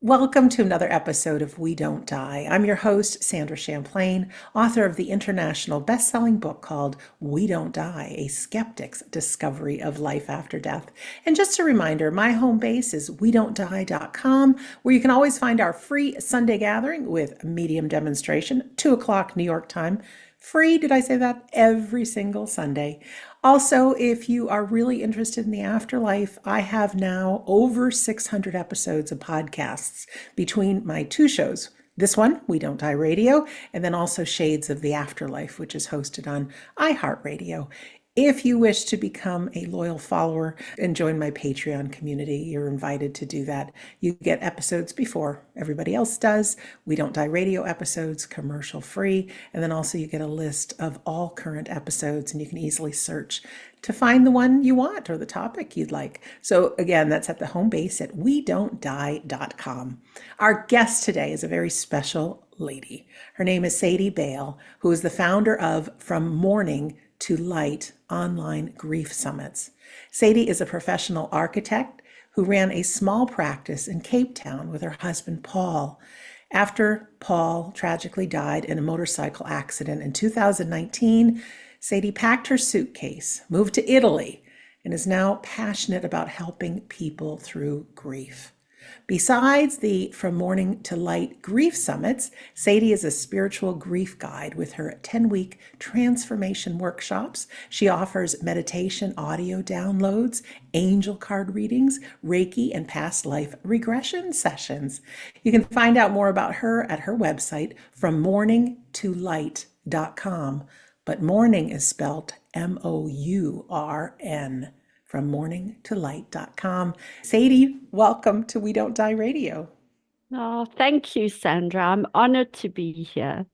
Welcome to another episode of We Don't Die. I'm your host, Sandra Champlain, author of the international best-selling book called We Don't Die, A Skeptic's Discovery of Life After Death. And just a reminder, my home base is wedon'tdie.com, where you can always find our free Sunday gathering with medium demonstration, 2 o'clock New York time. Free, did I say that? Every single Sunday. Also, if you are really interested in the afterlife, I have now over 600 episodes of podcasts between my two shows. This one, We Don't Die Radio, and then also Shades of the Afterlife, which is hosted on iHeartRadio. If you wish to become a loyal follower and join my Patreon community, you're invited to do that. You get episodes before everybody else does. We Don't Die Radio episodes, commercial free. And then also you get a list of all current episodes, and you can easily search to find the one you want or the topic you'd like. So again, that's at the home base at wedon'tdie.com. Our guest today is a very special lady. Her name is Sadie Beyl, who is the founder of From Mourning to Light online grief summits. Sadie is a professional architect who ran a small practice in Cape Town with her husband, Paul. After Paul tragically died in a motorcycle accident in 2019, Sadie packed her suitcase, moved to Italy, and is now passionate about helping people through grief. Besides the From Mourning to Light grief summits, Sadie is a spiritual grief guide with her 10-week transformation workshops. She offers meditation audio downloads, angel card readings, Reiki, and past life regression sessions. You can find out more about her at her website, frommourningtolight.com. But mourning is spelled Mourn. From mourningtolight.com. Sadie, welcome to We Don't Die Radio. Oh, thank you, Sandra. I'm honored to be here.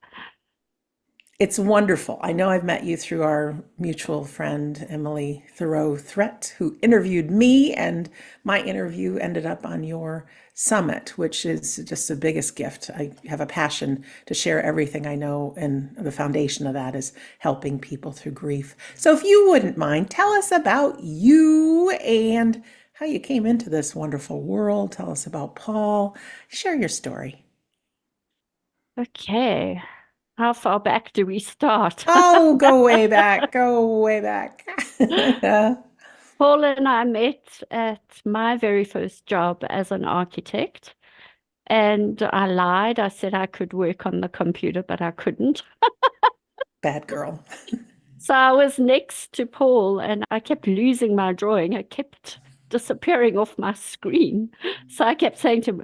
It's wonderful. I know I've met you through our mutual friend, Emily Thoreau-Threat, who interviewed me, and my interview ended up on your summit, which is just the biggest gift. I have a passion to share everything I know, and the foundation of that is helping people through grief. So if you wouldn't mind, tell us about you and how you came into this wonderful world. Tell us about Paul. Share your story. Okay. How far back do we start? Oh, go way back. Go way back. Paul and I met at my very first job as an architect, and I lied. I said I could work on the computer, but I couldn't. Bad girl. So I was next to Paul, and I kept losing my drawing. It kept disappearing off my screen. So I kept saying to him,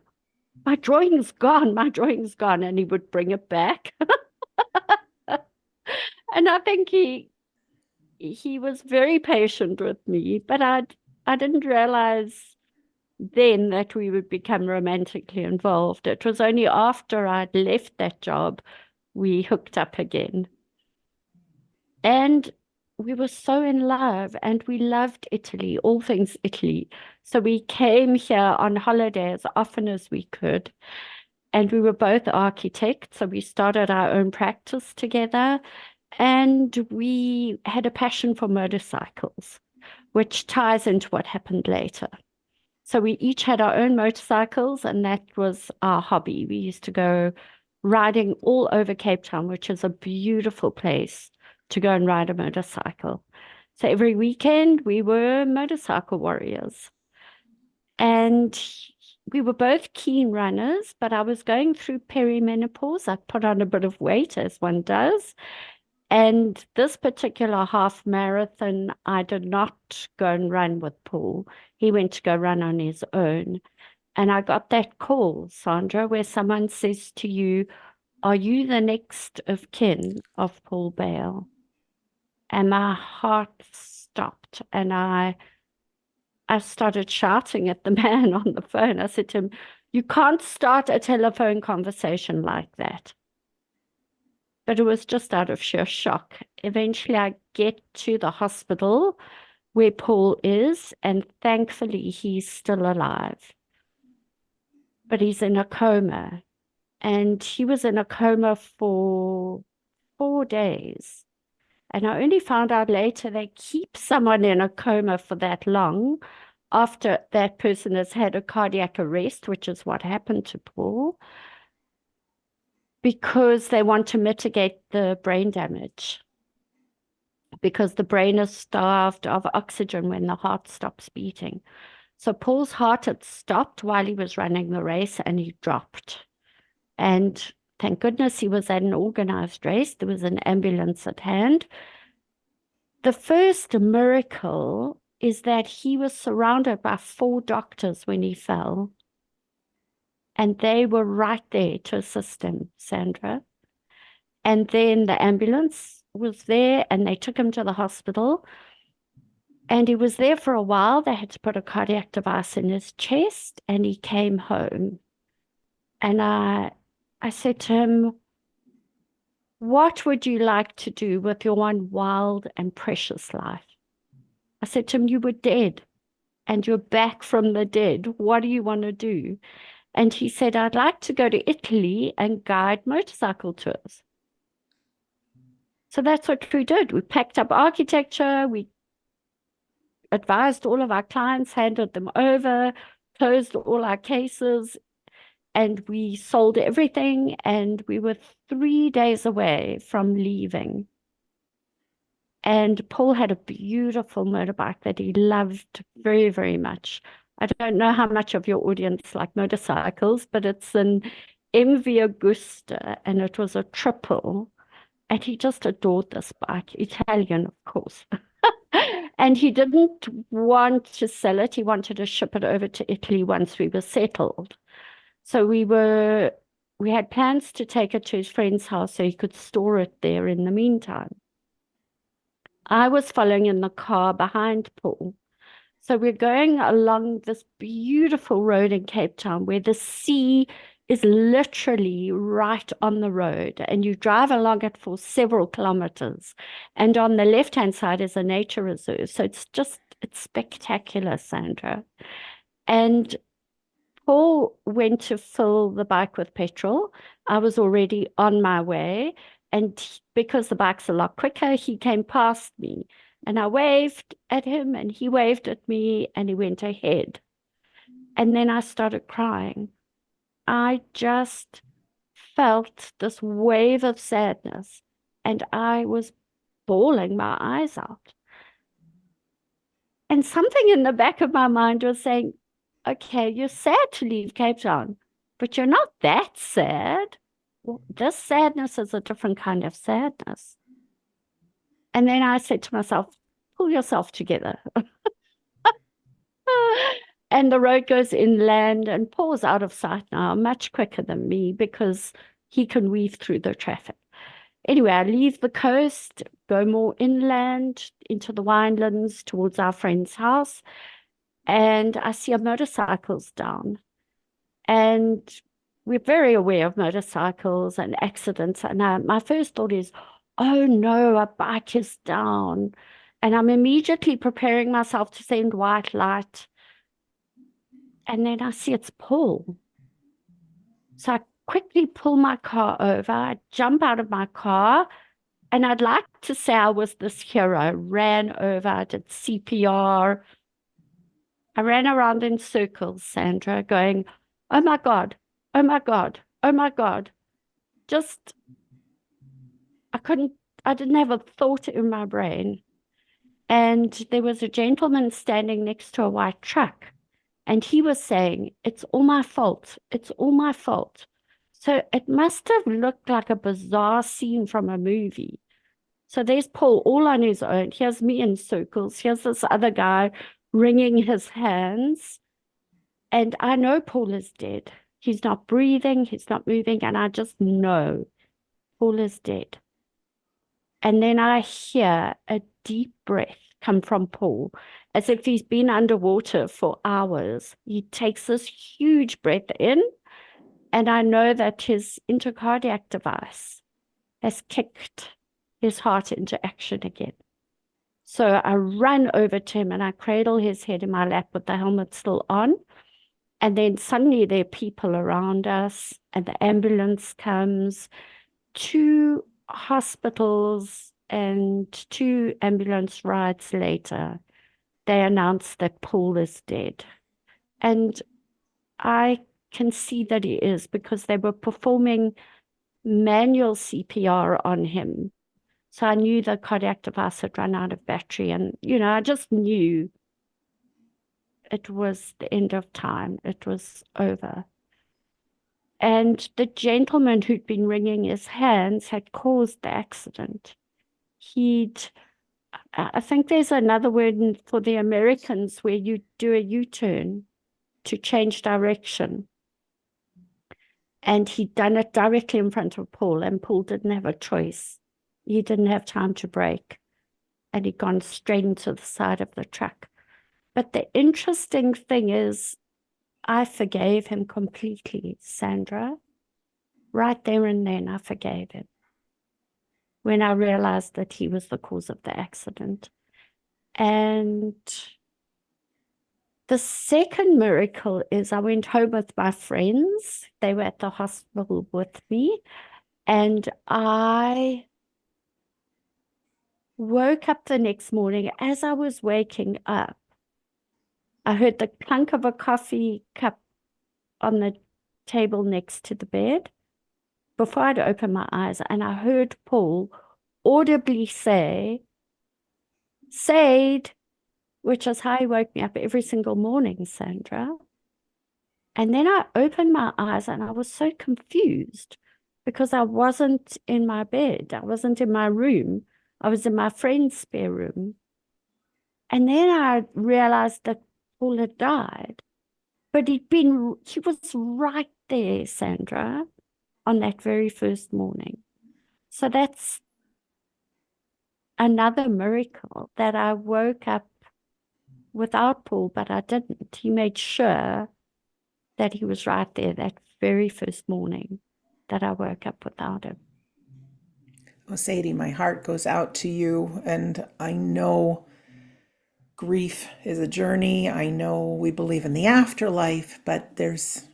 my drawing's gone, my drawing's gone. And he would bring it back. And I think he was very patient with me, but I didn't realize then that we would become romantically involved. It was only after I'd left that job we hooked up again. And we were so in love, and we loved Italy, all things Italy. So we came here on holiday as often as we could. And we were both architects, so we started our own practice together. And we had a passion for motorcycles, which ties into what happened later. So we each had our own motorcycles, and that was our hobby. We used to go riding all over Cape Town, which is a beautiful place to go and ride a motorcycle. So every weekend we were motorcycle warriors. And we were both keen runners, but I was going through perimenopause. I put on a bit of weight, as one does. And this particular half marathon, I did not go and run with Paul. He went to go run on his own. And I got that call, Sandra, where someone says to you, are you the next of kin of Paul Beyl? And my heart stopped, and I started shouting at the man on the phone. I said to him, you can't start a telephone conversation like that. But it was just out of sheer shock. Eventually, I get to the hospital where Paul is, and thankfully, he's still alive. But he's in a coma, and he was in a coma for 4 days. And I only found out later they keep someone in a coma for that long after that person has had a cardiac arrest, which is what happened to Paul, because they want to mitigate the brain damage, because the brain is starved of oxygen when the heart stops beating. So Paul's heart had stopped while he was running the race and he dropped. And thank goodness he was at an organized race. There was an ambulance at hand. The first miracle is that he was surrounded by 4 doctors when he fell. And they were right there to assist him, Sandra. And then the ambulance was there and they took him to the hospital. And he was there for a while. They had to put a cardiac device in his chest and he came home. And I said to him, what would you like to do with your one wild and precious life? I said to him, you were dead and you're back from the dead. What do you want to do? And he said, I'd like to go to Italy and guide motorcycle tours. So that's what we did. We packed up architecture. We advised all of our clients, handed them over, closed all our cases, and we sold everything. And we were 3 days away from leaving. And Paul had a beautiful motorbike that he loved very, very much. I don't know how much of your audience like motorcycles, but it's an MV Agusta, and it was a triple. And he just adored this bike, Italian, of course. And he didn't want to sell it. He wanted to ship it over to Italy once we were settled. So we had plans to take it to his friend's house so he could store it there in the meantime. I was following in the car behind Paul. So we're going along this beautiful road in Cape Town where the sea is literally right on the road, and you drive along it for several kilometers. And on the left-hand side is a nature reserve. So it's spectacular, Sandra. And Paul went to fill the bike with petrol. I was already on my way. And because the bike's a lot quicker, he came past me. And I waved at him and he waved at me and he went ahead. And then I started crying. I just felt this wave of sadness and I was bawling my eyes out. And something in the back of my mind was saying, okay, you're sad to leave Cape Town, but you're not that sad. Well, this sadness is a different kind of sadness. And then I said to myself, pull yourself together. And the road goes inland and Paul's out of sight now, much quicker than me because he can weave through the traffic. Anyway, I leave the coast, go more inland into the winelands towards our friend's house, and I see a motorcycle's down. And we're very aware of motorcycles and accidents. And my first thought is, oh no, a bike is down. And I'm immediately preparing myself to send white light. And then I see it's Paul. So I quickly pull my car over. I jump out of my car. And I'd like to say I was this hero. Ran over, I did CPR. I ran around in circles, Sandra, going, oh my God, oh my God, oh my God. Just, I didn't have a thought in my brain. And there was a gentleman standing next to a white truck. And he was saying, it's all my fault. It's all my fault. So it must have looked like a bizarre scene from a movie. So there's Paul all on his own. Here's me in circles. Here's this other guy wringing his hands. And I know Paul is dead. He's not breathing. He's not moving. And I just know Paul is dead. And then I hear a deep breath come from Paul, as if he's been underwater for hours. He takes this huge breath in, and I know that his intercardiac device has kicked his heart into action again. So I run over to him and I cradle his head in my lap with the helmet still on. And then suddenly there are people around us, and the ambulance comes. 2 hospitals and 2 ambulance rides later, they announced that Paul is dead. And I can see that he is, because they were performing manual CPR on him. So I knew the cardiac device had run out of battery. And, I just knew it was the end of time. It was over. And the gentleman who'd been wringing his hands had caused the accident. I think there's another word for the Americans where you do a U-turn to change direction. And he'd done it directly in front of Paul, and Paul didn't have a choice. He didn't have time to brake, and he'd gone straight into the side of the truck. But the interesting thing is, I forgave him completely, Sandra. Right there and then, I forgave him when I realized that he was the cause of the accident. And the second miracle is I went home with my friends. They were at the hospital with me. And I woke up the next morning. As I was waking up, I heard the clunk of a coffee cup on the table next to the bed before I'd opened my eyes. And I heard Paul audibly say, "Sade," which is how he woke me up every single morning, Sandra. And then I opened my eyes and I was so confused because I wasn't in my bed. I wasn't in my room. I was in my friend's spare room. And then I realized that Paul had died. But he was right there, Sandra, on that very first morning. So that's another miracle, that I woke up without Paul, but I didn't. He made sure that he was right there that very first morning that I woke up without him. Oh, Sadie, my heart goes out to you, and I know grief is a journey. I know we believe in the afterlife, but there's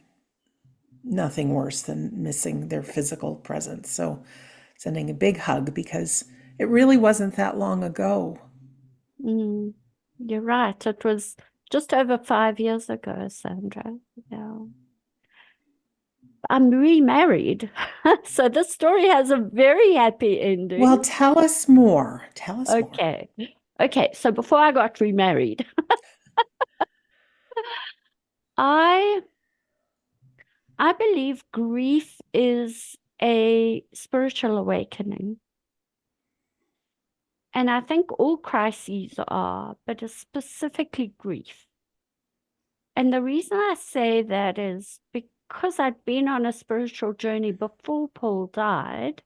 nothing worse than missing their physical presence. So, sending a big hug, because it really wasn't that long ago. You're right. It was just over 5 years ago, Sandra. Yeah. I'm remarried. So this story has a very happy ending. Well, tell us more. Tell us more. Okay. So before I got remarried, I believe grief is a spiritual awakening. And I think all crises are, but specifically grief. And the reason I say that is because I'd been on a spiritual journey before Paul died.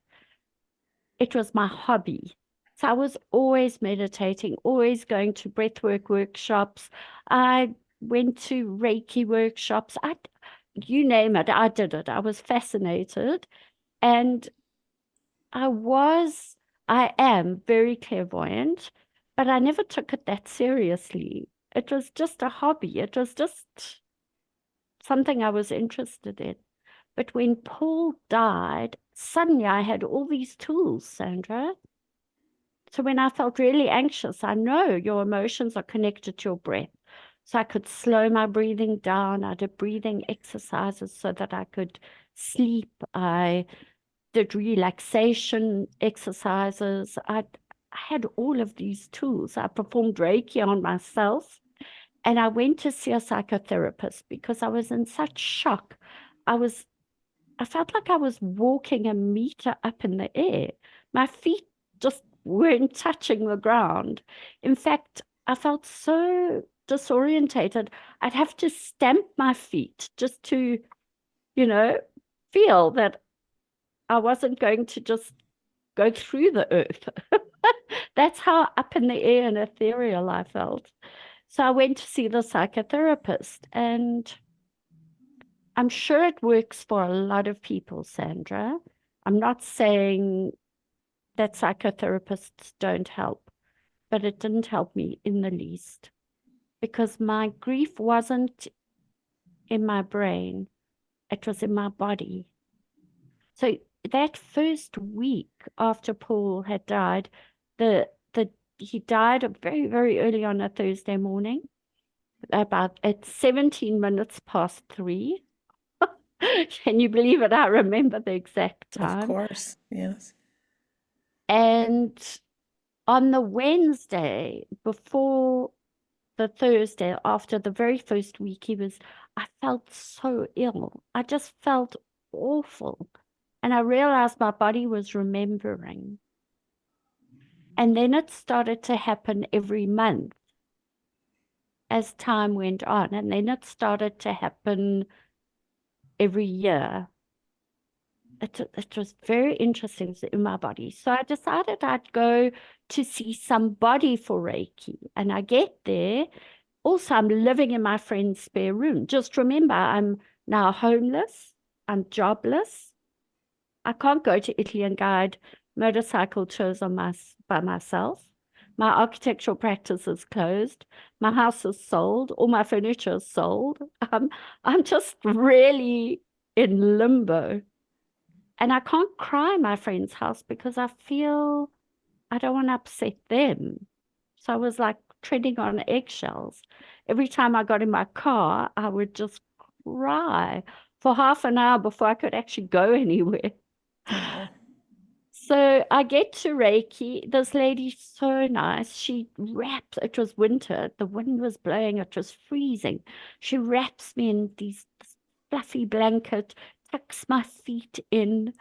It was my hobby. So I was always meditating, always going to breathwork workshops. I went to Reiki workshops. You name it, I did it. I was fascinated. And I am very clairvoyant, but I never took it that seriously. It was just a hobby. It was just something I was interested in. But when Paul died, suddenly I had all these tools, Sandra. So when I felt really anxious, I know your emotions are connected to your breath. So I could slow my breathing down. I did breathing exercises so that I could sleep. I did relaxation exercises. I had all of these tools. I performed Reiki on myself. And I went to see a psychotherapist because I was in such shock. I felt like I was walking a meter up in the air. My feet just weren't touching the ground. In fact, I felt so disorientated. I'd have to stamp my feet just to, feel that I wasn't going to just go through the earth. That's how up in the air and ethereal I felt. So I went to see the psychotherapist, and I'm sure it works for a lot of people, Sandra. I'm not saying that psychotherapists don't help, but it didn't help me in the least because my grief wasn't in my brain, it was in my body. So that first week after Paul had died, the he died very, very early on a Thursday morning, about at 17 minutes past 3. Can you believe it? I remember the exact Of time. course, yes. And on the Wednesday before the Thursday, after the very first week I felt so ill. I just felt awful. And I realized my body was remembering. And then it started to happen every month as time went on. And then it started to happen every year. It was very interesting in my body. So I decided I'd go to see somebody for Reiki. And I get there. Also, I'm living in my friend's spare room. Just remember, I'm now homeless. I'm jobless. I can't go to Italy and guide motorcycle tours by myself. My architectural practice is closed. My house is sold. All my furniture is sold. I'm just really in limbo. And I can't cry in my friend's house because I feel I don't want to upset them. So I was like treading on eggshells. Every time I got in my car, I would just cry for half an hour before I could actually go anywhere. Oh, So I get to Reiki. This lady's so nice. She wraps, it was winter, the wind was blowing, it was freezing. She wraps me in this fluffy blanket, tucks my feet in.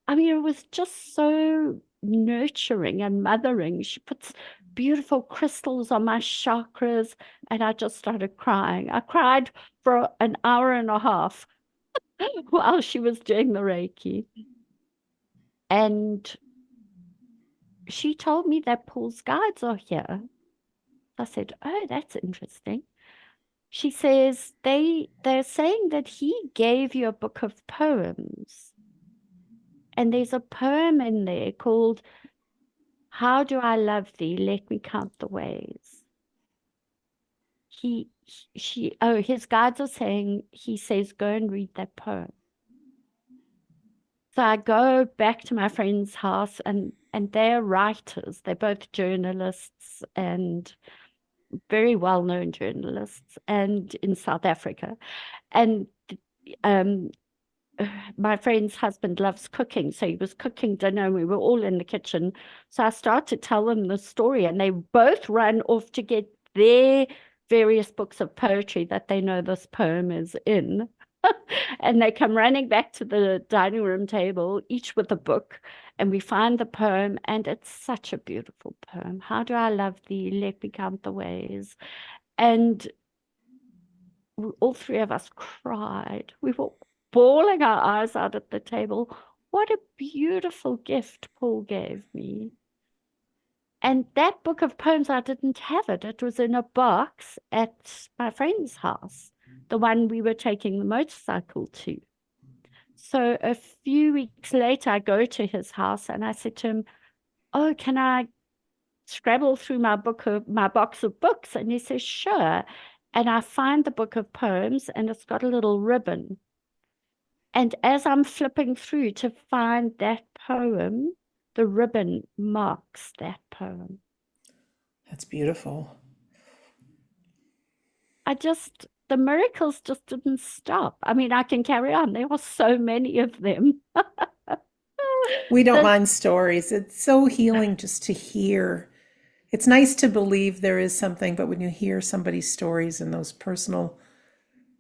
I mean, it was just so nurturing and mothering. She puts beautiful crystals on my chakras, and I just started crying. I cried for an hour and a half while she was doing the Reiki. And she told me that Paul's guides are here. I said, "Oh, that's interesting." She says they're saying that he gave you a book of poems. And there's a poem in there called How Do I Love Thee? Let Me Count the Ways. His guides are saying, he says, go and read that poem. So I go back to my friend's house, and they're writers. They're both journalists and very well-known journalists, and in South Africa. And um, my friend's husband loves cooking, so he was cooking dinner, and we were all in the kitchen. So I started to tell them the story, and they both ran off to get their various books of poetry that they know this poem is in. And they come running back to the dining room table, each with a book, and we find the poem, and it's such a beautiful poem. How do I love thee? Let me count the ways. And all three of us cried. We were bawling our eyes out at the table. What a beautiful gift Paul gave me. And that book of poems, I didn't have it. It was in a box at my friend's house, the one we were taking the motorcycle to. So a few weeks later, I go to his house and I said to him, "Oh, can I scrabble through my box of books?" And he says, "Sure." And I find the book of poems, and it's got a little ribbon. And as I'm flipping through to find that poem, the ribbon marks that poem. that's beautiful. The miracles just didn't stop. I mean, I can carry on. There were so many of them. We don't The, mind stories. It's so healing just to hear. It's nice to believe there is something, but when you hear somebody's stories and those personal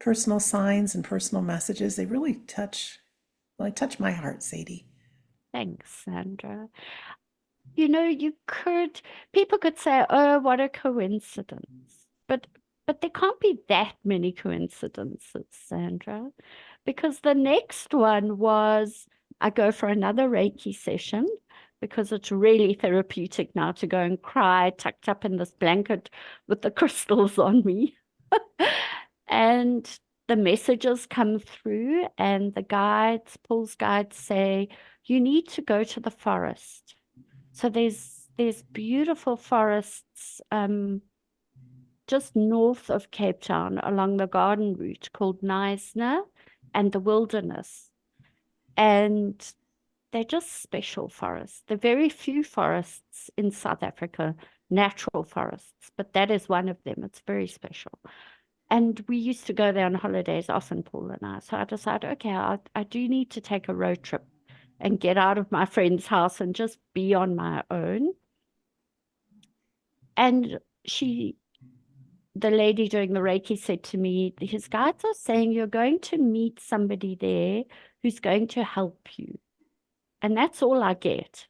signs and personal messages, they really touch my heart, Sadie. Thanks, Sandra. You know, people could say, "Oh, what a coincidence." But there can't be that many coincidences, Sandra, because the next one was I go for another Reiki session because it's really therapeutic now to go and cry tucked up in this blanket with the crystals on me. And the messages come through, and Paul's guides say, you need to go to the forest. So there's beautiful forests just north of Cape Town along the garden route called Knysna and the Wilderness. And they're just special forests. There are very few forests in South Africa natural forests, but that is one of them. It's very special. And we used to go there on holidays often, Paul and I. So I decided, okay, I do need to take a road trip and get out of my friend's house and just be on my own. And the lady doing the Reiki said to me, his guides are saying you're going to meet somebody there who's going to help you. And that's all I get.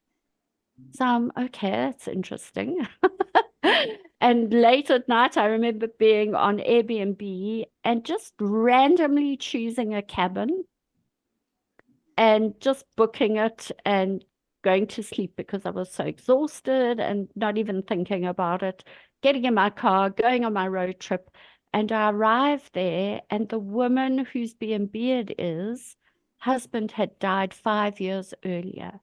So I'm, okay, that's interesting. And late at night, I remember being on Airbnb and just randomly choosing a cabin and just booking it and going to sleep because I was so exhausted and not even thinking about it, getting in my car, going on my road trip. And I arrived there, and the woman whose B&B it is, husband had died 5 years earlier.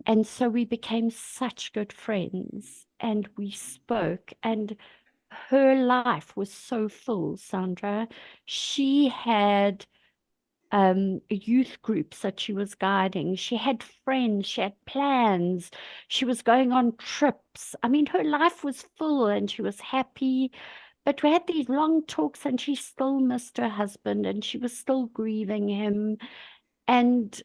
And so we became such good friends, and we spoke, and her life was so full, Sandra. She had youth groups that she was guiding. She had friends, she had plans, she was going on trips. I mean, her life was full and she was happy. But we had these long talks, and she still missed her husband and she was still grieving him. And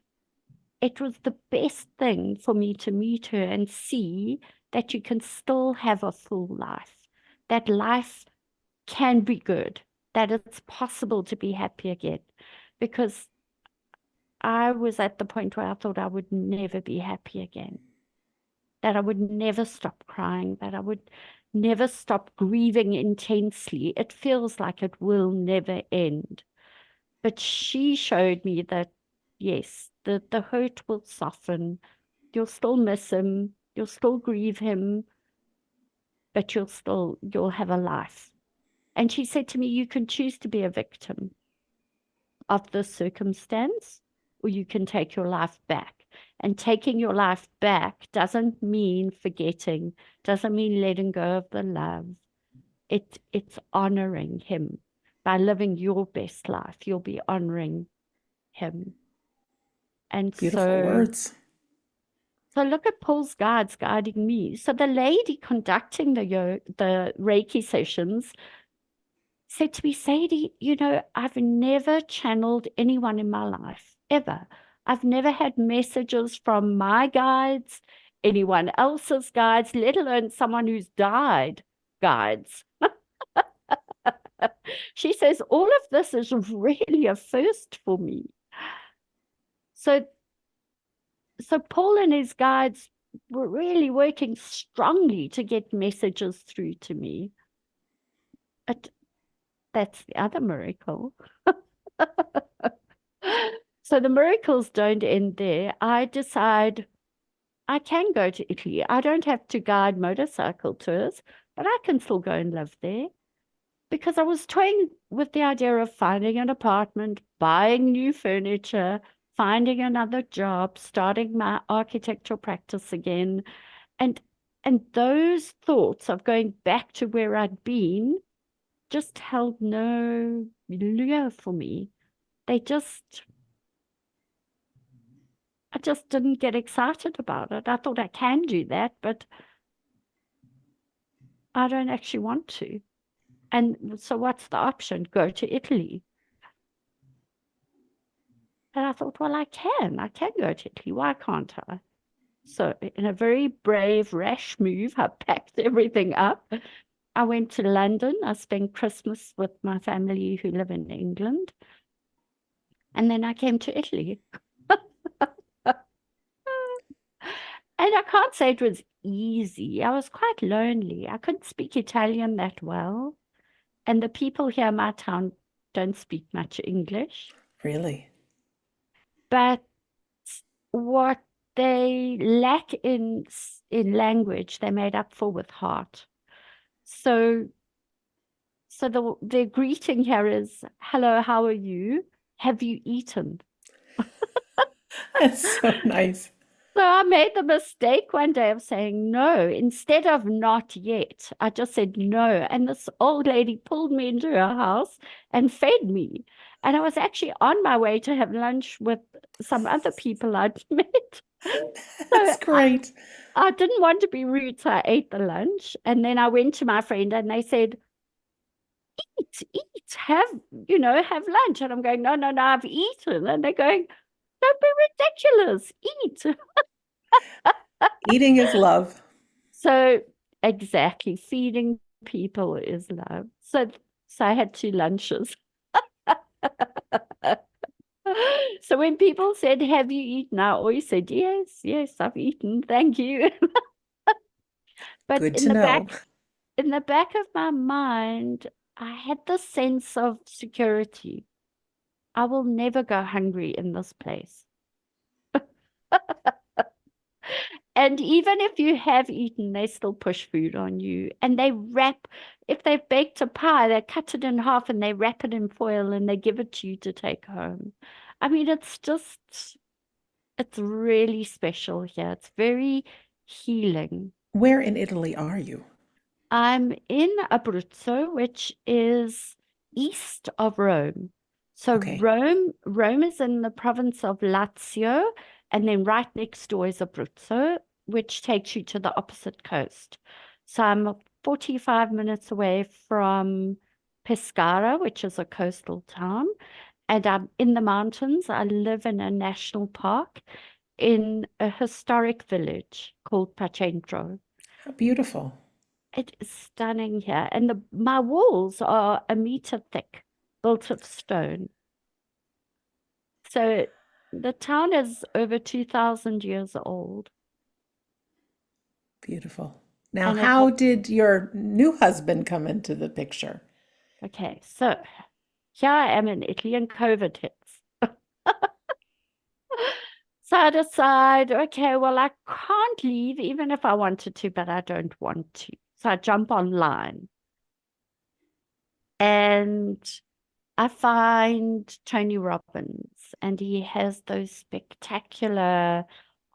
it was the best thing for me to meet her and see that you can still have a full life, that life can be good, that it's possible to be happy again. Because I was at the point where I thought I would never be happy again, that I would never stop crying, that I would never stop grieving intensely. It feels like it will never end. But she showed me that, yes, the hurt will soften. You'll still miss him. You'll still grieve him, but you'll have a life. And she said to me, you can choose to be a victim of this circumstance, or you can take your life back. And taking your life back doesn't mean forgetting, doesn't mean letting go of the love. It's honoring him. By living your best life, you'll be honoring him. And Beautiful words. So look at Paul's guides guiding me. So the lady conducting the Reiki sessions said to me, Sadie, I've never channeled anyone in my life, ever. I've never had messages from my guides, anyone else's guides, let alone someone who's died guides. She says, all of this is really a first for me. So Paul and his guides were really working strongly to get messages through to me. That's the other miracle. So the miracles don't end there. I decide I can go to Italy. I don't have to guide motorcycle tours, but I can still go and live there, because I was toying with the idea of finding an apartment, buying new furniture, finding another job, starting my architectural practice again. And those thoughts of going back to where I'd been just held no lure for me. I just didn't get excited about it. I thought I can do that, but I don't actually want to. And so what's the option? Go to Italy. And I thought, well, I can go to Italy. Why can't I? So in a very brave, rash move, I packed everything up. I went to London. I spent Christmas with my family who live in England. And then I came to Italy. And I can't say it was easy. I was quite lonely. I couldn't speak Italian that well. And the people here in my town don't speak much English. Really? But what they lack in language, they made up for with heart. So the greeting here is, hello, how are you? Have you eaten? That's so nice. So I made the mistake one day of saying no. Instead of not yet, I just said no. And this old lady pulled me into her house and fed me. And I was actually on my way to have lunch with some other people I'd met. So That's great. I didn't want to be rude, so I ate the lunch. And then I went to my friend and they said, eat, have lunch. And I'm going, no, no, no, I've eaten. And they're going, don't be ridiculous, eat. Eating is love. So exactly, feeding people is love. So I had 2 lunches. So when people said, have you eaten? I always said, yes, yes, I've eaten. Thank you. But Good to know. in the back of my mind, I had this sense of security. I will never go hungry in this place. And even if you have eaten, they still push food on you. And if they've baked a pie, they cut it in half and they wrap it in foil and they give it to you to take home. I mean, it's really special here. It's very healing. Where in Italy are you? I'm in Abruzzo, which is east of Rome. So Okay. Rome is in the province of Lazio, and then right next door is Abruzzo, which takes you to the opposite coast. So I'm 45 minutes away from Pescara, which is a coastal town, and I'm in the mountains. I live in a national park in a historic village called Pacentro. How beautiful. It is stunning here. And my walls are a meter thick, built of stone. So the town is over 2,000 years old. Beautiful. Now, And it how has, did your new husband come into the picture? okay, so here I am in Italy and COVID hits. So I decide, okay, well, I can't leave even if I wanted to, but I don't want to. So I jump online and I find Tony Robbins, and he has those spectacular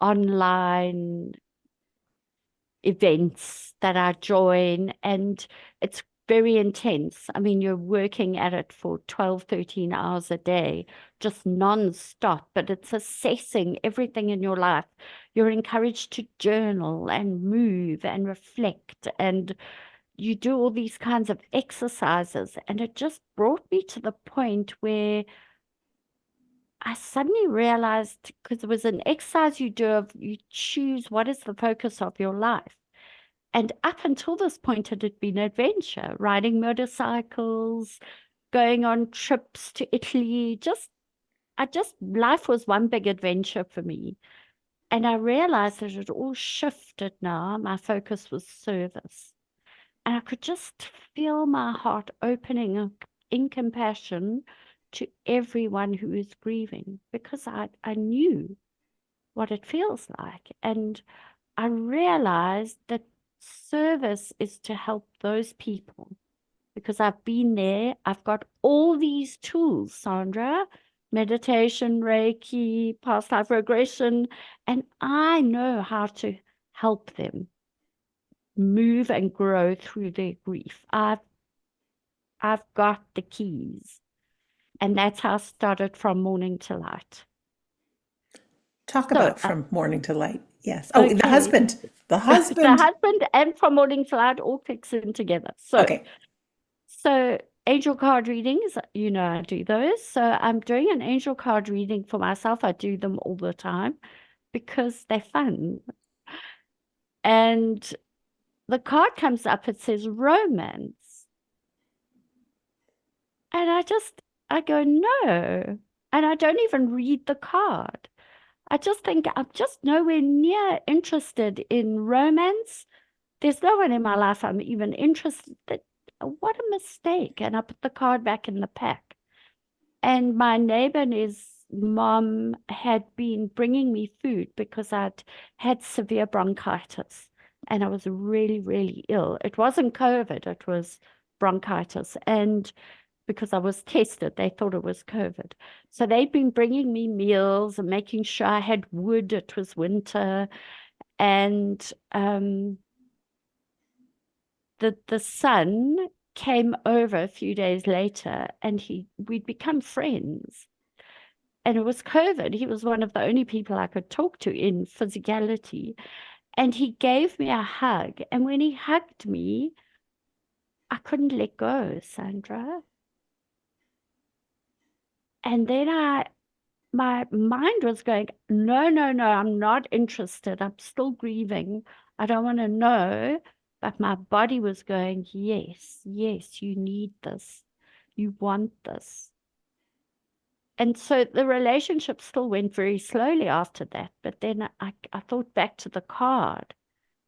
online events that I join, and it's very intense. I mean, you're working at it for 12, 13 hours a day, just non-stop, but it's assessing everything in your life. You're encouraged to journal and move and reflect, and you do all these kinds of exercises. And it just brought me to the point where I suddenly realized, because it was an exercise you choose what is the focus of your life. And up until this point, it had been adventure, riding motorcycles, going on trips to Italy. Life was one big adventure for me. And I realized that it all shifted now. My focus was service. And I could just feel my heart opening in compassion to everyone who is grieving because I knew what it feels like. And I realized that service is to help those people because I've been there. I've got all these tools, Sandra, meditation, Reiki, past life regression, and I know how to help them move and grow through their grief. I've got the keys. And that's how I started from Mourning to Light. Talk So, about from morning to light. Yes. Oh, the okay. husband. The The husband. husband and from Mourning to Light all kicks in together. Okay. So angel card readings, I do those. So I'm doing an angel card reading for myself. I do them all the time because they're fun. And the card comes up, it says romance. And I go, no. And I don't even read the card. I just think I'm just nowhere near interested in romance. There's no one in my life I'm even interested. What a mistake. And I put the card back in the pack. And my neighbor and his mom had been bringing me food because I'd had severe bronchitis and I was really, really ill. It wasn't COVID, it was bronchitis. And because I was tested, they thought it was COVID. So they'd been bringing me meals and making sure I had wood. It was winter. And the son came over a few days later and we'd become friends. and it was COVID. He was one of the only people I could talk to in physicality. And he gave me a hug. And when he hugged me, I couldn't let go, Sandra. And then my mind was going, no, no, no, I'm not interested. I'm still grieving. I don't want to know. But my body was going, yes, yes, you need this. You want this. And so the relationship still went very slowly after that. But then I thought back to the card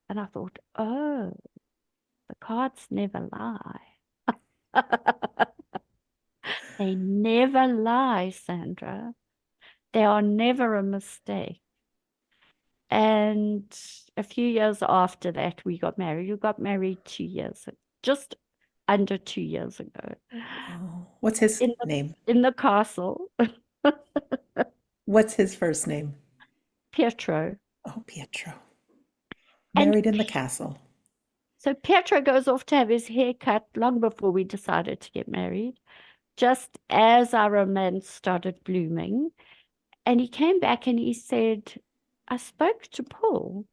and I thought, oh, the cards never lie. They never lie, Sandra. They are never a mistake. And a few years after that, we got married. We got married 2 years, just under 2 years ago, Oh, what's his in name? the castle. What's his first name? Pietro. Oh, Pietro. And Married in the castle. so Pietro goes off to have his hair cut long before we decided to get married, just as our romance started blooming. And he came back and he said, I spoke to Paul.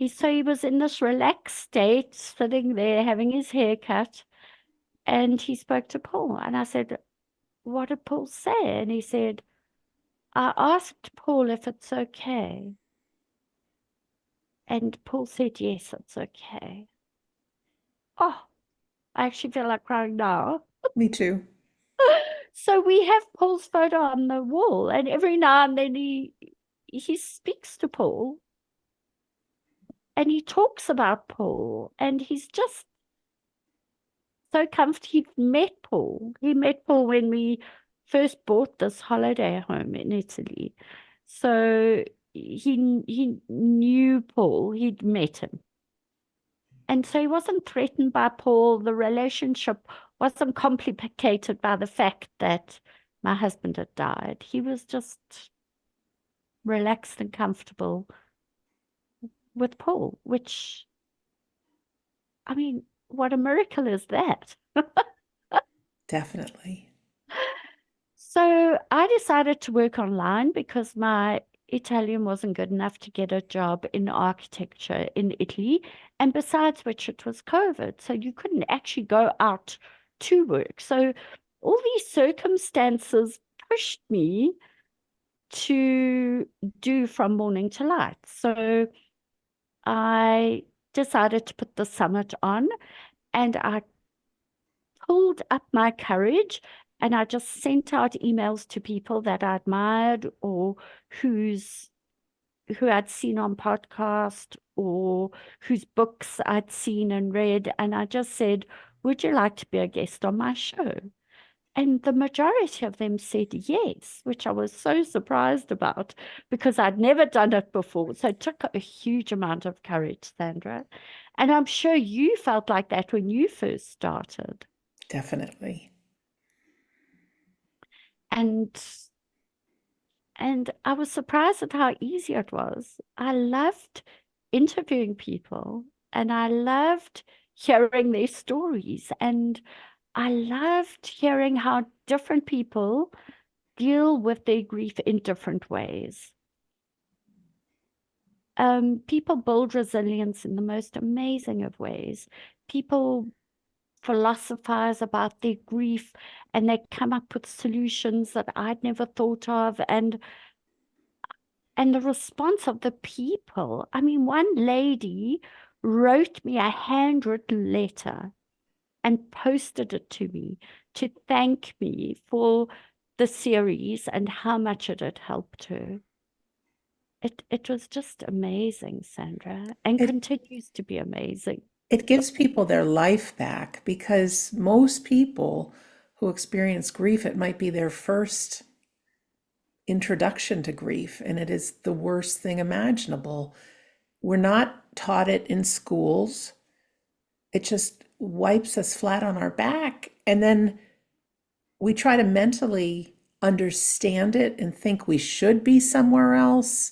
So he was in this relaxed state, sitting there having his hair cut, and he spoke to Paul. And I said, what did Paul say? And he said, I asked Paul if it's okay. And Paul said, yes, it's okay. Oh, I actually feel like crying now. Me too. So we have Paul's photo on the wall, and every now and then he speaks to Paul and he talks about Paul, and he's just so comfortable. He met Paul. He met Paul when we first bought this holiday home in Italy. So he knew Paul. He'd met him. And so he wasn't threatened by Paul. The relationship wasn't complicated by the fact that my husband had died. He was just relaxed and comfortable with Paul, which, I mean, what a miracle is that? Definitely. So I decided to work online because my Italian wasn't good enough to get a job in architecture in Italy. And besides which, it was COVID. So you couldn't actually go out to work. So all these circumstances pushed me to do From Morning to Light. So I decided to put the summit on, and I pulled up my courage and I just sent out emails to people that I admired or who I'd seen on podcast or whose books I'd seen and read. And I just said, would you like to be a guest on my show? And the majority of them said yes, which I was so surprised about because I'd never done it before. So it took a huge amount of courage, Sandra. And I'm sure you felt like that when you first started. Definitely. And I was surprised at how easy it was. I loved interviewing people and I loved hearing their stories, and I loved hearing how different people deal with their grief in different ways. People build resilience in the most amazing of ways. People philosophize about their grief and they come up with solutions that I'd never thought of. And the response of the people. I mean, one lady wrote me a handwritten letter and posted it to me to thank me for the series and how much it had helped her. It was just amazing, Sandra, and It continues to be amazing. it gives people their life back because most people who experience grief, it might be their first introduction to grief, and it is the worst thing imaginable. We're not taught it in schools. It just wipes us flat on our back. And then we try to mentally understand it and think we should be somewhere else.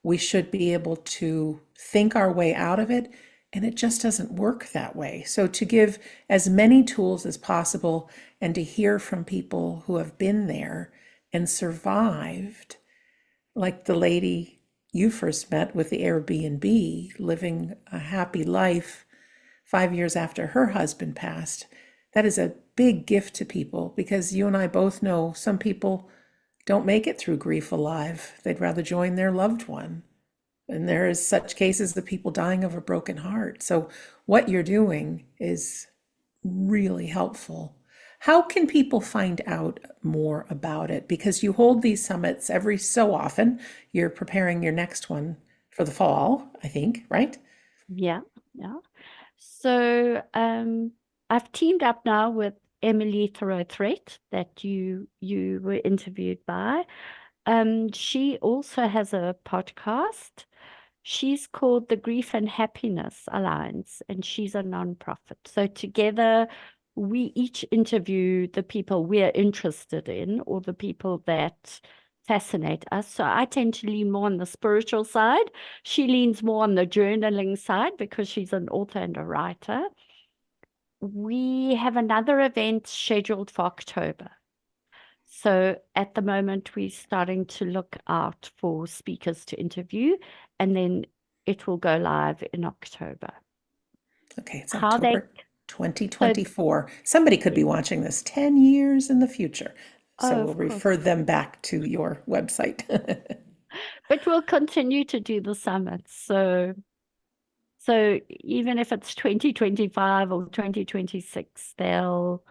We should be able to think our way out of it. And it just doesn't work that way. So, to give as many tools as possible and to hear from people who have been there and survived, like the lady you first met with the Airbnb, living a happy life 5 years after her husband passed, that is a big gift to people, because you and I both know some people don't make it through grief alive. They'd rather join their loved one. And there is such cases of people dying of a broken heart. So what you're doing is really helpful. How can people find out more about it? Because you hold these summits every so often. You're preparing your next one for the fall, I think, right? Yeah, yeah. So I've teamed up now with Emily Thoreau-Threat that you were interviewed by. She also has a podcast. She's called the Grief and Happiness Alliance, and she's a nonprofit. So together, we each interview the people we're interested in, or the people that fascinate us. So I tend to lean more on the spiritual side. She leans more on the journaling side because she's an author and a writer. We have another event scheduled for October. So at the moment, we're starting to look out for speakers to interview, and then it will go live in October. Okay, it's How they October so 2024. Somebody could be watching this 10 years in the future. So oh, we'll of course. refer them back to your website. But we'll continue to do the summits. So even if it's 2025 or 2026, they'll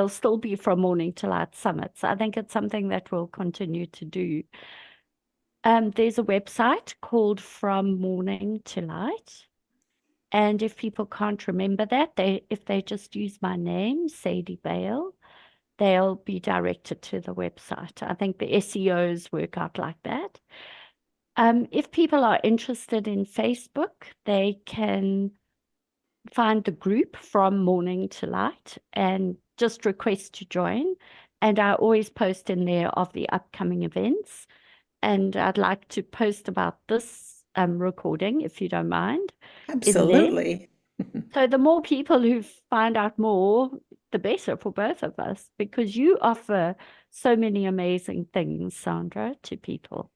still be from Mourning to Light summits. I think it's something that we'll continue to do. There's a website called From Mourning to Light. And if people can't remember that, if they just use my name, Sadie Beyl, they'll be directed to the website. I think the SEOs work out like that. If people are interested in Facebook, they can find the group From Mourning to Light and just request to join. And I always post in there of the upcoming events. And I'd like to post about this recording, if you don't mind, in there. Absolutely. So the more people who find out more, the better for both of us, because you offer so many amazing things, Sandra, to people.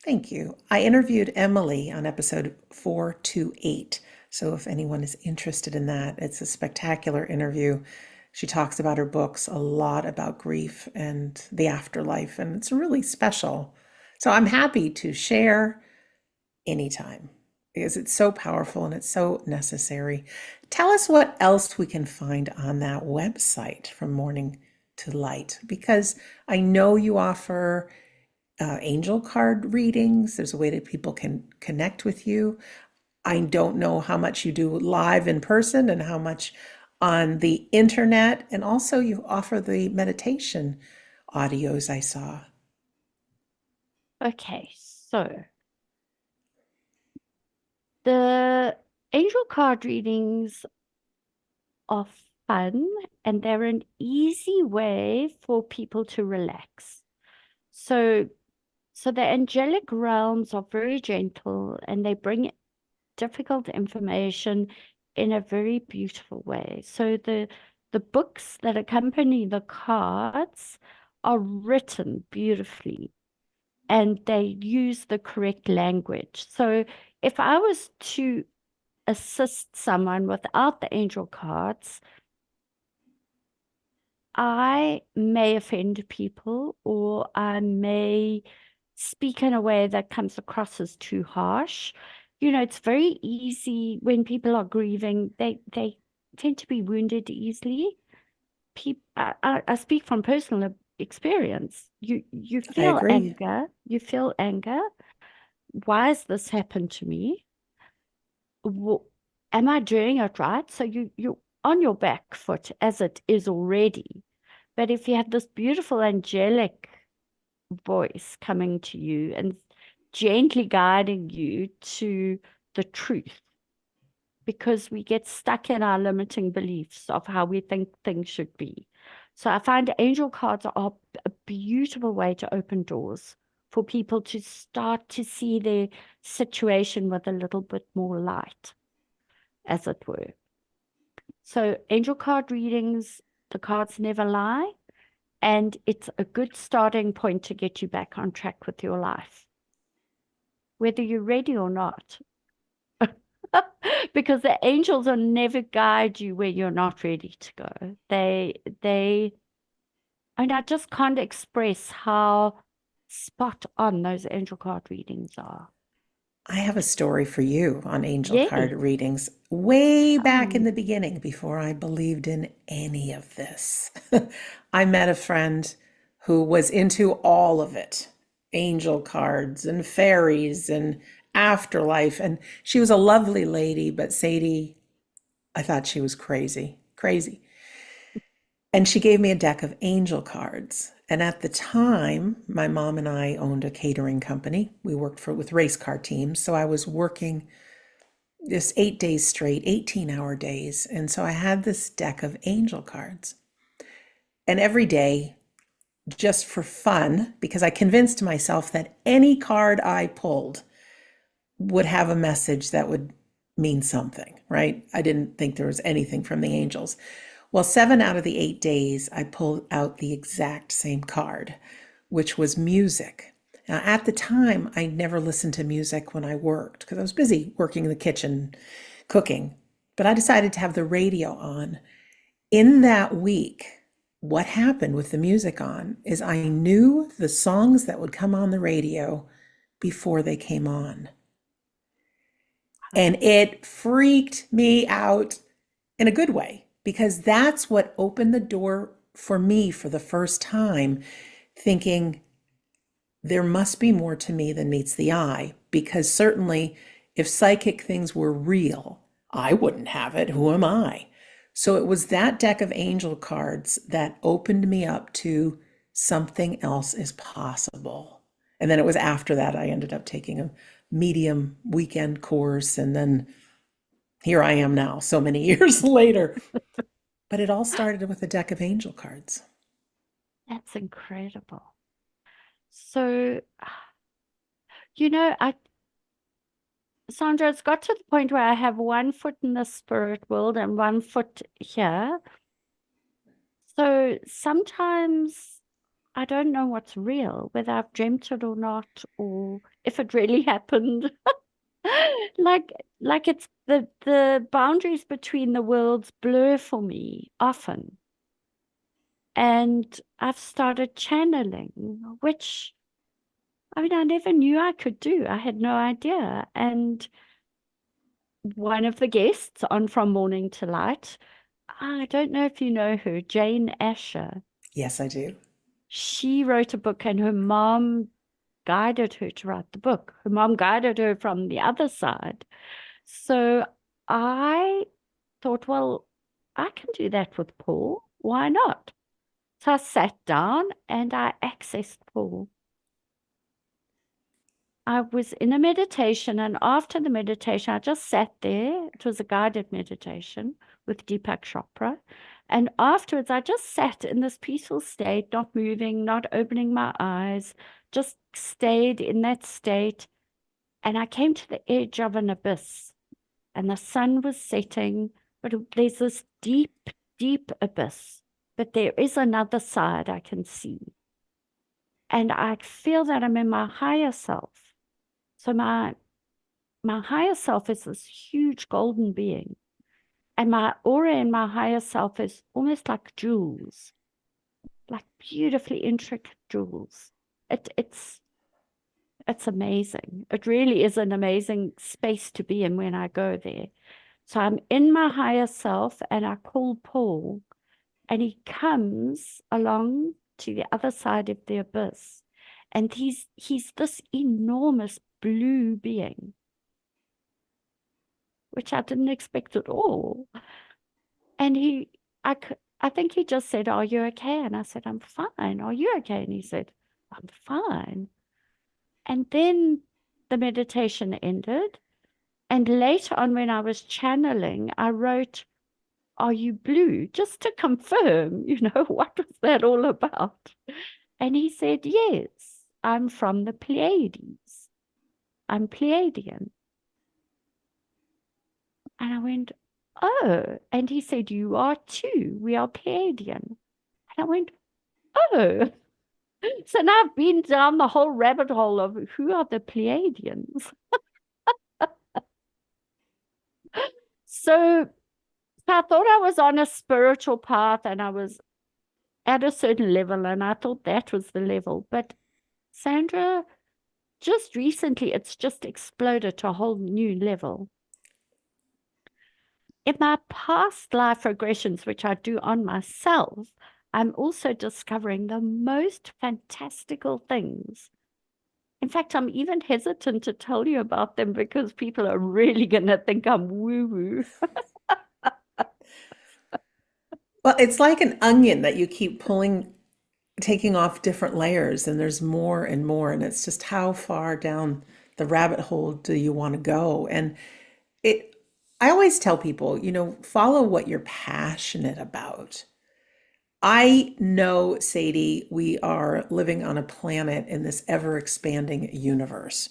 Thank you. I interviewed Emily on episode 428. So if anyone is interested in that, it's a spectacular interview. She talks about her books, a lot about grief and the afterlife, and it's really special. So I'm happy to share anytime because it's so powerful and it's so necessary. Tell us what else we can find on that website From Mourning to Light, because I know you offer angel card readings. There's a way that people can connect with you. I don't know how much you do live in person and how much on the internet. And also, you offer the meditation audios I saw. Okay, so the angel card readings are fun and they're an easy way for people to relax. So the angelic realms are very gentle and they bring difficult information in a very beautiful way. So the books that accompany the cards are written beautifully and they use the correct language. So if I was to assist someone without the angel cards, I may offend people or I may speak in a way that comes across as too harsh. You know, it's very easy when people are grieving, they tend to be wounded easily. I speak from personal experience. You I feel agree. anger, you feel anger. Why has this happened to me? Am I doing it right? So you're on your back foot as it is already. But if you have this beautiful angelic voice coming to you and gently guiding you to the truth, because we get stuck in our limiting beliefs of how we think things should be. So I find angel cards are a beautiful way to open doors for people to start to see their situation with a little bit more light. as it were. So angel card readings, the cards never lie, and it's a good starting point to get you back on track with your life, whether you're ready or not. Because the angels will never guide you where you're not ready to go. And I just can't express how spot on those angel card readings are. I have a story for you on angel card Yes. readings way Tell back in me. the beginning before I believed in any of this. I met a friend who was into all of it, angel cards and fairies and afterlife. And she was a lovely lady, but Sadie, I thought she was crazy, crazy. And she gave me a deck of angel cards. And at the time, my mom and I owned a catering company. We worked with race car teams. So I was working just 8 days straight, 18-hour days. And so I had this deck of angel cards. And every day, just for fun, because I convinced myself that any card I pulled would have a message that would mean something, right? I didn't think there was anything from the angels. Well, 7 out of the 8 days, I pulled out the exact same card, which was music. Now, at the time, I never listened to music when I worked because I was busy working in the kitchen, cooking. But I decided to have the radio on. In that week, what happened with the music on is I knew the songs that would come on the radio before they came on. And it freaked me out in a good way because that's what opened the door for me for the first time, thinking there must be more to me than meets the eye. Because certainly, if psychic things were real, I wouldn't have it. Who am I? So it was that deck of angel cards that opened me up to something else is possible. And then it was after that I ended up taking a medium weekend course. And then here I am now, so many years later. But it all started with a deck of angel cards. That's incredible. So, you know, Sandra, it's got to the point where I have one foot in the spirit world and one foot here. So sometimes I don't know what's real, whether I've dreamt it or not, or if it really happened. like it's the boundaries between the worlds blur for me often. And I've started channeling, which I mean I never knew I could do. I had no idea. And one of the guests on From Morning to Light, I don't know if you know her, Jane Asher. Yes, I do. She wrote a book and her mom guided her to write the book. Her mom guided her from the other side. So I thought, well, I can do that with Paul. Why not? So I sat down and I accessed Paul. I was in a meditation, and after the meditation, I just sat there. It was a guided meditation with Deepak Chopra. And afterwards, I just sat in this peaceful state, not moving, not opening my eyes, just stayed in that state. And I came to the edge of an abyss, and the sun was setting, but there's this deep, deep abyss. But there is another side I can see. And I feel that I'm in my higher self. So my higher self is this huge golden being. And my aura in my higher self is almost like jewels, like beautifully intricate jewels. It's amazing. It really is an amazing space to be in when I go there. So I'm in my higher self and I call Paul and he comes along to the other side of the abyss. And he's this enormous blue being, which I didn't expect at all. And I think he just said, "Are you okay?" And I said, "I'm fine. Are you okay?" And he said, "I'm fine." And then the meditation ended. And later on, when I was channeling, I wrote, "Are you blue?" Just to confirm, what was that all about? And he said, "Yes, I'm from the Pleiades. I'm Pleiadian." And I went, oh. And he said, you are too. We are Pleiadian. And I went, oh. So now I've been down the whole rabbit hole of who are the Pleiadians. So I thought I was on a spiritual path and I was at a certain level, and I thought that was the level. But Sandra, just recently, it's just exploded to a whole new level. In my past life regressions, which I do on myself, I'm also discovering the most fantastical things. In fact, I'm even hesitant to tell you about them because people are really going to think I'm woo-woo. Well, it's like an onion that you keep pulling, taking off different layers, and there's more and more. And it's just how far down the rabbit hole do you want to go? And it, I always tell people, follow what you're passionate about. I know, Sadie, we are living on a planet in this ever expanding universe.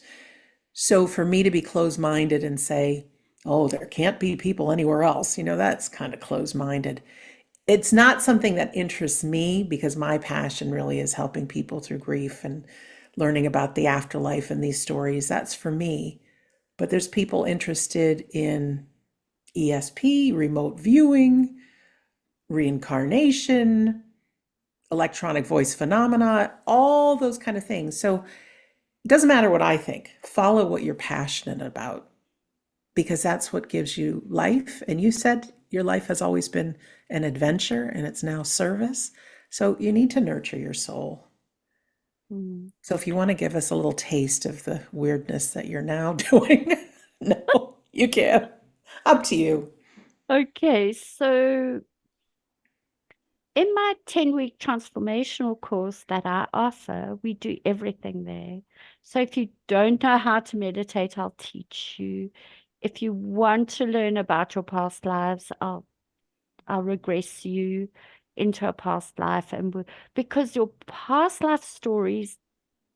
So for me to be closed minded and say, oh, there can't be people anywhere else, that's kind of closed minded. It's not something that interests me because my passion really is helping people through grief and learning about the afterlife and these stories. That's for me. But there's people interested in ESP, remote viewing, reincarnation, electronic voice phenomena, all those kind of things. So it doesn't matter what I think. Follow what you're passionate about because that's what gives you life. And you said your life has always been an adventure and it's now service. So you need to nurture your soul. Mm. So if you want to give us a little taste of the weirdness that you're now doing, no, you can. Up to you. Okay, so in my 10-week transformational course that I offer, we do everything there. So if you don't know how to meditate, I'll teach you. If you want to learn about your past lives, I'll regress you into a past life, and because your past life stories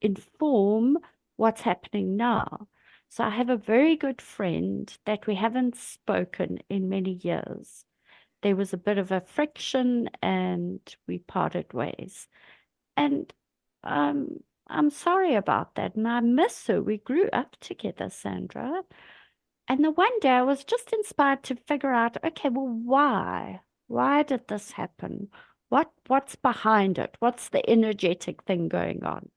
inform what's happening now. So I have a very good friend that we haven't spoken in many years. There was a bit of a friction and we parted ways. And I'm sorry about that. And I miss her. We grew up together, Sandra. And the one day I was just inspired to figure out, okay, well, why? Why did this happen? What's behind it? What's the energetic thing going on?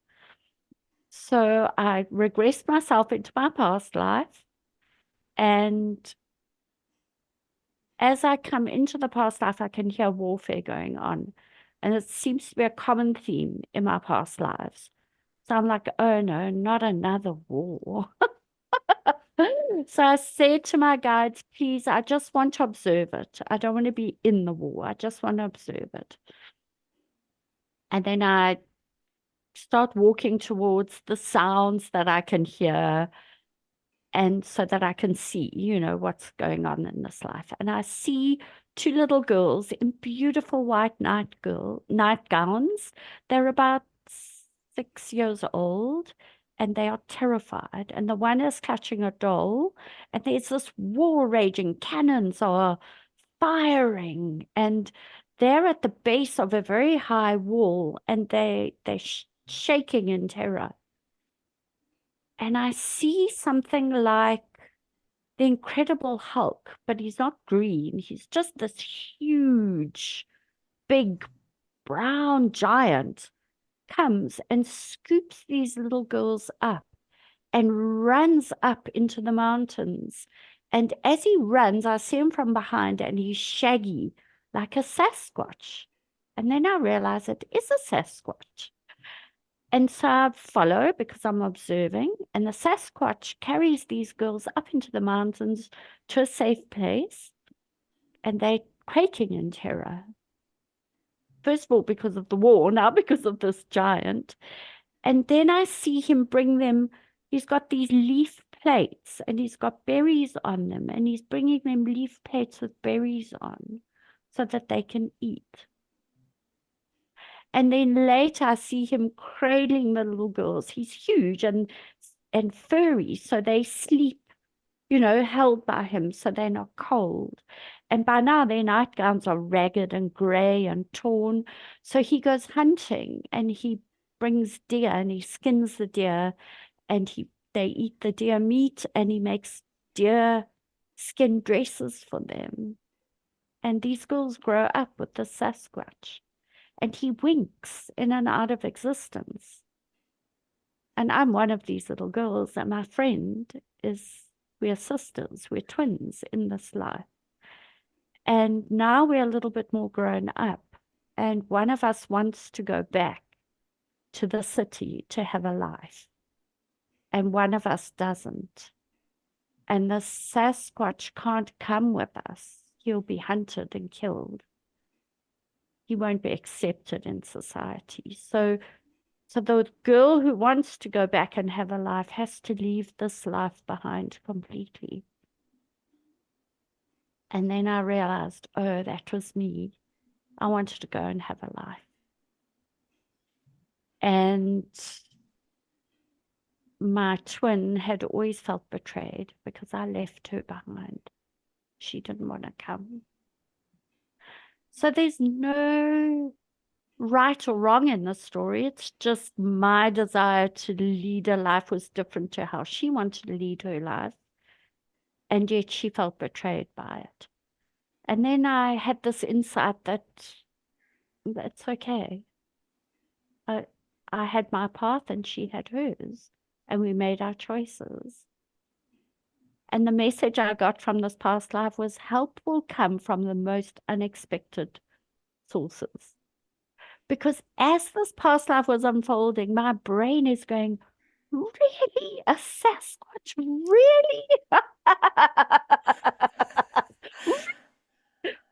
So I regressed myself into my past life. And as I come into the past life, I can hear warfare going on. And it seems to be a common theme in my past lives. So I'm like, oh no, not another war. So I said to my guides, please, I just want to observe it. I don't want to be in the war. I just want to observe it. And then I start walking towards the sounds that I can hear, and so that I can see, what's going on in this life. And I see two little girls in beautiful white nightgowns. They're about 6 years old and they are terrified. And the one is catching a doll, and there's this war raging. Cannons are firing, and they're at the base of a very high wall, and they're shaking in terror. And I see something like the Incredible Hulk, but he's not green. He's just this huge, big brown giant comes and scoops these little girls up and runs up into the mountains. And as he runs, I see him from behind and he's shaggy, like a Sasquatch. And then I realize it is a Sasquatch. And so I follow because I'm observing, and the Sasquatch carries these girls up into the mountains to a safe place, and they're quaking in terror. First of all, because of the war, now because of this giant. And then I see him bring them, he's got these leaf plates, and he's got berries on them, and he's bringing them leaf plates with berries on so that they can eat. And then later I see him cradling the little girls. He's huge and furry, so they sleep held by him so they're not cold. And by now their nightgowns are ragged and grey and torn. So he goes hunting and he brings deer and he skins the deer and they eat the deer meat and he makes deer skin dresses for them. And these girls grow up with the Sasquatch. And he winks in and out of existence. And I'm one of these little girls, and my friend we're sisters, we're twins in this life. And now we're a little bit more grown up. And one of us wants to go back to the city to have a life. And one of us doesn't. And the Sasquatch can't come with us. He'll be hunted and killed. He won't be accepted in society. So the girl who wants to go back and have a life has to leave this life behind completely. And then I realized, oh, that was me. I wanted to go and have a life. And my twin had always felt betrayed because I left her behind. She didn't want to come. So there's no right or wrong in the story. It's just my desire to lead a life was different to how she wanted to lead her life. And yet she felt betrayed by it. And then I had this insight that that's okay. I had my path and she had hers, and we made our choices. And the message I got from this past life was help will come from the most unexpected sources. Because as this past life was unfolding, my brain is going, really? A Sasquatch? Really?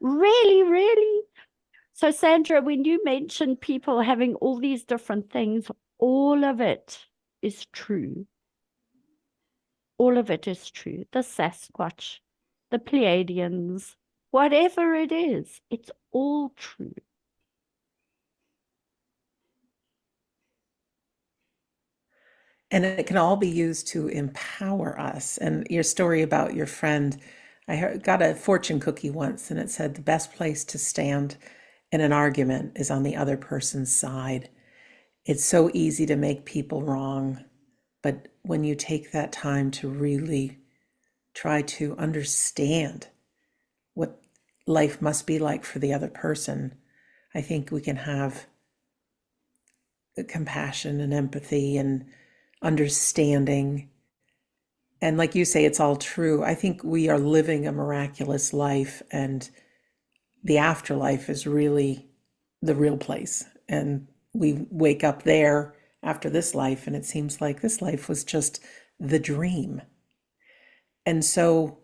Really, really? So, Sandra, when you mentioned people having all these different things, all of it is true. All of it is true. The Sasquatch, the Pleiadians, whatever it is, it's all true. And it can all be used to empower us. And your story about your friend, got a fortune cookie once, and it said the best place to stand in an argument is on the other person's side. It's so easy to make people wrong, but when you take that time to really try to understand what life must be like for the other person, I think we can have compassion and empathy and understanding. And like you say, it's all true. I think we are living a miraculous life, and the afterlife is really the real place. And we wake up there after this life, and it seems like this life was just the dream. And so,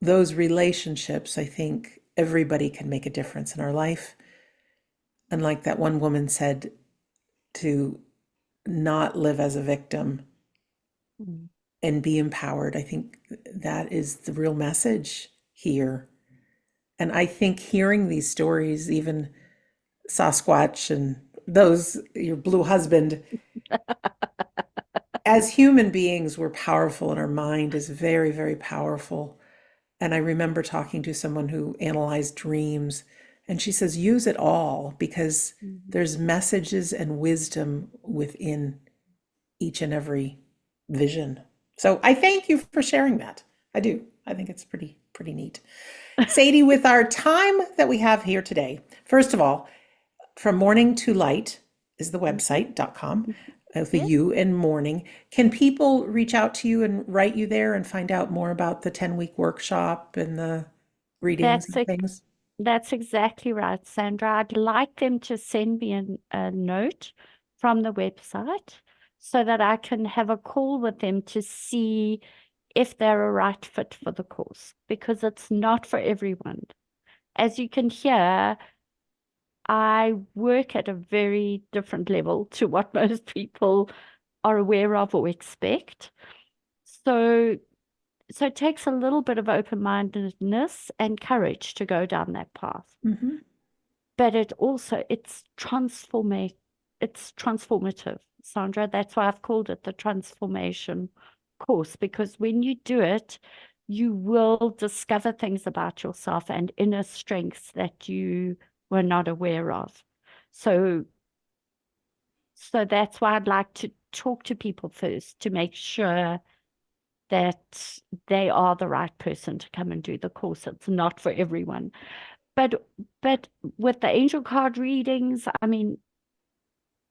those relationships, I think everybody can make a difference in our life. And like that one woman said, to not live as a victim and be empowered. I think that is the real message here. And I think hearing these stories, even Sasquatch and those, your blue husband, as human beings, we're powerful and our mind is very, very powerful. And I remember talking to someone who analyzed dreams, and she says, use it all because there's messages and wisdom within each and every vision. So I thank you for sharing that. I do. I think it's pretty neat. Sadie, with our time that we have here today, first of all, from Mourning to Light is the website.com with the U in Mourning. Can people reach out to you and write you there and find out more about the 10-week workshop and the readings and things? That's exactly right, Sandra. I'd like them to send me a note from the website so that I can have a call with them to see if they're a right fit for the course, because it's not for everyone. As you can hear, I work at a very different level to what most people are aware of or expect. So it takes a little bit of open-mindedness and courage to go down that path. But it's transformative, Sandra. That's why I've called it the transformation course, because when you do it, you will discover things about yourself and inner strengths that you were not aware of. So, so that's why I'd like to talk to people first to make sure that they are the right person to come and do the course. It's not for everyone. But but with the angel card readings, I mean,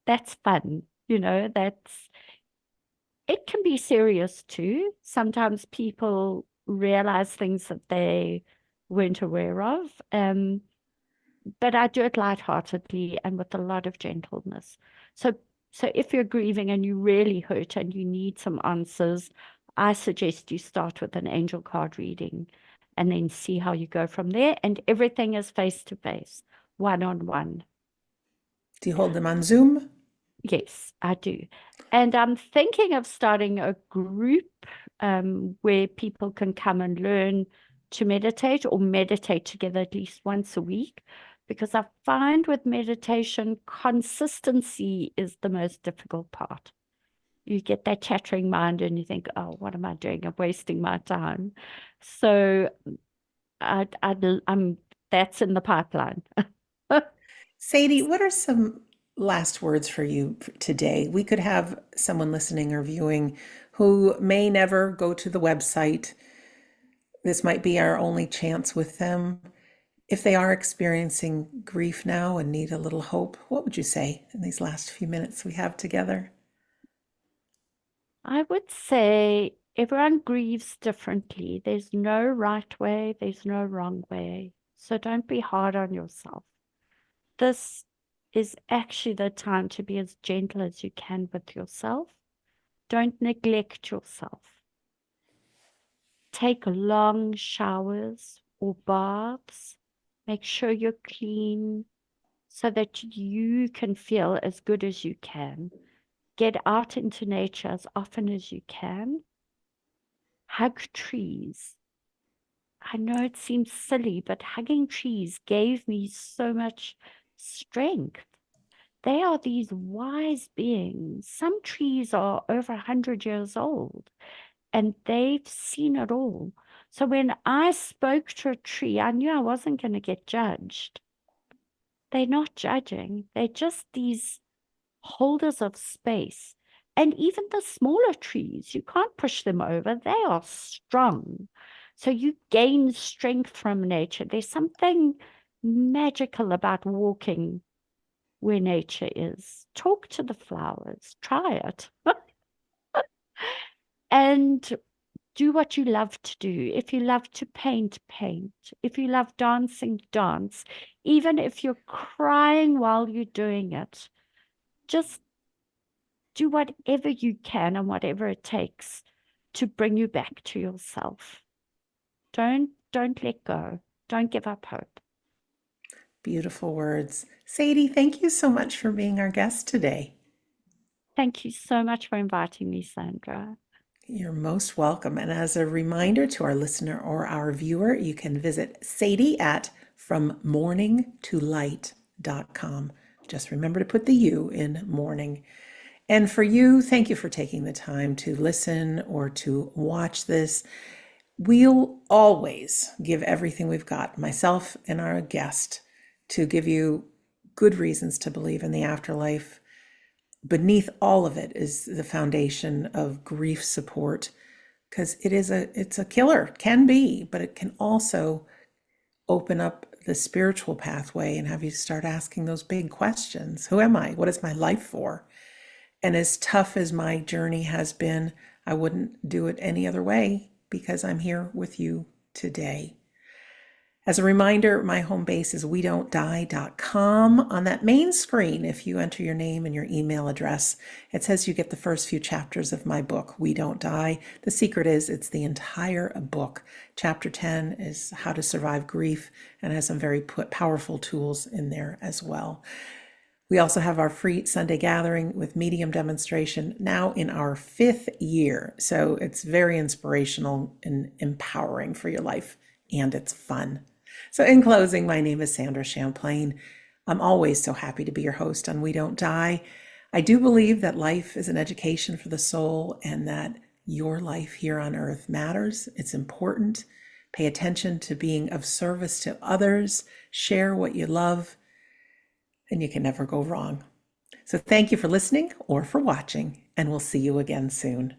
that's fun, that's it can be serious too. Sometimes people realize things that they weren't aware of. But I do it lightheartedly and with a lot of gentleness. So, so if you're grieving and you really hurt and you need some answers, I suggest you start with an angel card reading and then see how you go from there. And everything is face to face, one on one. Do you hold them on Zoom? Yes, I do. And I'm thinking of starting a group where people can come and learn to meditate or meditate together at least once a week. Because I find with meditation, consistency is the most difficult part. You get that chattering mind and you think, oh, what am I doing? I'm wasting my time. So I'm that's in the pipeline. Sadie, what are some last words for you today? We could have someone listening or viewing who may never go to the website. This might be our only chance with them. If they are experiencing grief now and need a little hope, what would you say in these last few minutes we have together? I would say everyone grieves differently. There's no right way, there's no wrong way. So don't be hard on yourself. This is actually the time to be as gentle as you can with yourself. Don't neglect yourself. Take long showers or baths. Make sure you're clean so that you can feel as good as you can. Get out into nature as often as you can. Hug trees. I know it seems silly, but hugging trees gave me so much strength. They are these wise beings. Some trees are over 100 years old and they've seen it all. So when I spoke to a tree, I knew I wasn't going to get judged. They're not judging. They're just these holders of space. And even the smaller trees, you can't push them over. They are strong. So you gain strength from nature. There's something magical about walking where nature is. Talk to the flowers. Try it. And do what you love to do. If you love to paint, paint. If you love dancing, dance. Even if you're crying while you're doing it, just do whatever you can and whatever it takes to bring you back to yourself. Don't let go. Don't give up hope. Beautiful words. Sadie, thank you so much for being our guest today. Thank you so much for inviting me, Sandra. You're most welcome. And as a reminder to our listener or our viewer, you can visit Sadie at frommourningtolight.com. Just remember to put the U in mourning. And for you, thank you for taking the time to listen or to watch this. We'll always give everything we've got, myself and our guest, to give you good reasons to believe in the afterlife. Beneath all of it is the foundation of grief support, because it's a killer, can be, but it can also open up the spiritual pathway and have you start asking those big questions. Who am I? What is my life for? And as tough as my journey has been, I wouldn't do it any other way because I'm here with you today. As a reminder, my home base is wedon'tdie.com. On that main screen, if you enter your name and your email address, it says you get the first few chapters of my book, We Don't Die. The secret is it's the entire book. Chapter 10 is how to survive grief and has some very powerful tools in there as well. We also have our free Sunday gathering with medium demonstration now in our 5th year. So it's very inspirational and empowering for your life, and it's fun. So in closing, my name is Sandra Champlain. I'm always so happy to be your host on We Don't Die. I do believe that life is an education for the soul and that your life here on earth matters. It's important. Pay attention to being of service to others. Share what you love, and you can never go wrong. So thank you for listening or for watching, and we'll see you again soon.